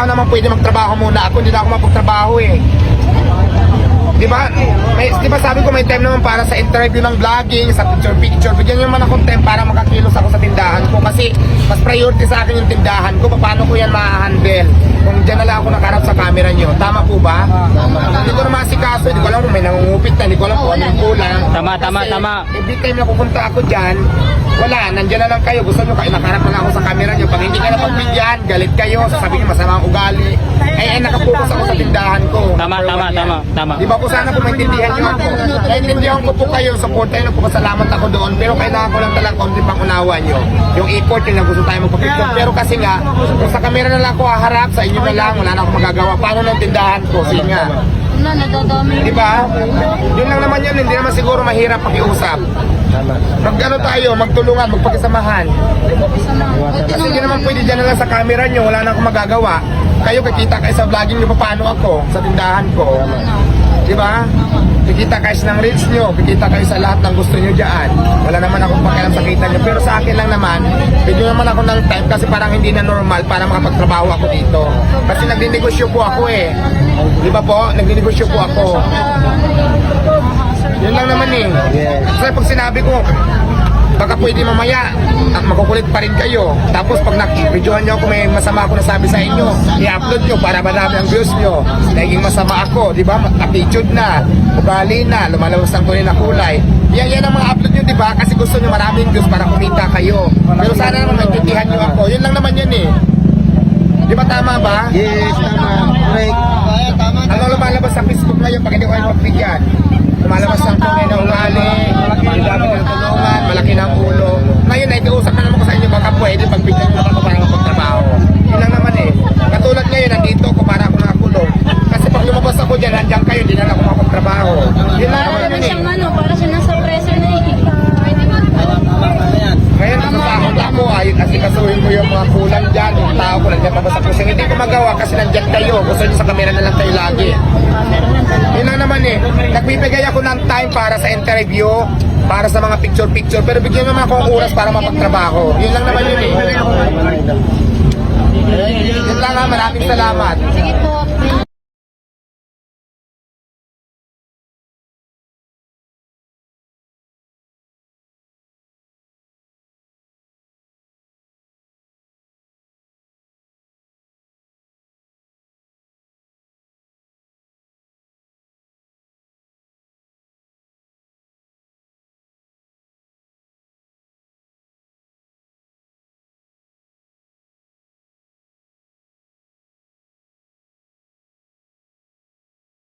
naman pwede magtrabaho muna ako, hindi na ako mapagtrabaho eh. Di ba? Di ba sabi ko may time naman para sa interview ng vlogging, sa picture. Bigyan nyo naman akong time para makakilos ako sa tindahan ko kasi mas priority sa akin yung tindahan ko. Paano ko yan ma-handle? Kung dyan na lang ako nakarap sa camera nyo. Tama po ba? Hindi ko naman asikaso. Hindi ko alam kung may nangungupit na. Hindi ko alam kung ano yung kulang. Tama. Every time na pupunta ako dyan, wala, nandyan na lang kayo. Gusto nyo kayo, nakarap na lang ako sa camera nyo. Pag hindi kayo napagbigyan, galit kayo. Sasabihin nyo masama ang ugali. Ay, nakapokus ako sa tindahan ko. Tama. Di ba po sana kung maintindihan nyo ako? Naintindihan ko po kayo, support tayo, nagpapasalamat ako doon. Pero kailangan ko lang talagang konti pang unawa nyo. Yung effort nyo na gusto tayo magpapicture. Pero kasi nga, kung sa camera na lang ako haharap, sa inyo na lang, wala na akong magagawa. Paano ng tindahan ko? Sige nga. Wala, nadadami. Di ba? Yun lang naman yun, hindi naman siguro mahirap pakiusap. Mag-ano tayo, magtulungan, magpakisamahan. Kasi hindi naman pwede dyan na lang sa camera nyo, wala na akong magagawa. Kayo kikita kayo sa vlogging nyo, paano ako sa tindahan ko. Di ba? Kikita kayo ng reels nyo, kikita kayo sa lahat ng gusto nyo dyan. Wala naman akong pakialam sa kita nyo. Pero sa akin lang naman, bigyan naman ako ng time kasi parang hindi na normal para makapagtrabaho ako dito. Kasi nagninegosyo po ako eh. Di ba po? Nagninegosyo po ako. Yun lang naman eh. Kasi pag sinabi ko, baka pwede mamaya at makukulit pa rin kayo. Tapos pag videohan nyo ako may masama ako nasabi sa inyo, i-upload nyo para marami ang views nyo. Naging masama ako, di ba? Attitude na, ugali na, lumalabas ang tunay na kulay. Yan ang mga upload nyo, di ba? Kasi gusto nyo maraming views para kumita kayo. Pero sana naman maintindihan nyo ako. Yun lang naman yun eh. Di ba tama ba? Yes, tama. Correct. Ano lumalabas sa Facebook ngayon pag hindi ko kayo magbigyan? Lumalabas ang tunay na ugali, yung dami ng tulungan, malaki ng ulo. Ngayon, nakikiusap na naman ko sa inyo, baka pwede pagbigyan nyo ako para magpagtrabaho. Yun lang naman eh. Katulad ngayon, nandito ako para ako nakakulong. Kasi pag lumabas ako dyan, nandiyan kayo, hindi na lang ako makapagtrabaho. Yun lang naman yun eh. Para siya nasa preso na eh. Ngayon, nasasahod ako, kasi kasuhin ko yung mga kulang dyan, yung tao ko, nandiyan pa ba sa puso. Hindi ko magawa kasi nandiyan kayo. Gusto nyo sa kamera na lang tayo lagi. Yun lang naman eh. Nagbibigay ako ng time para sa interview, para sa mga picture-picture, pero bigyan naman ako ng oras para mapagtrabaho. Yun lang naman yun eh. Yun lang nga, maraming salamat. Sige po.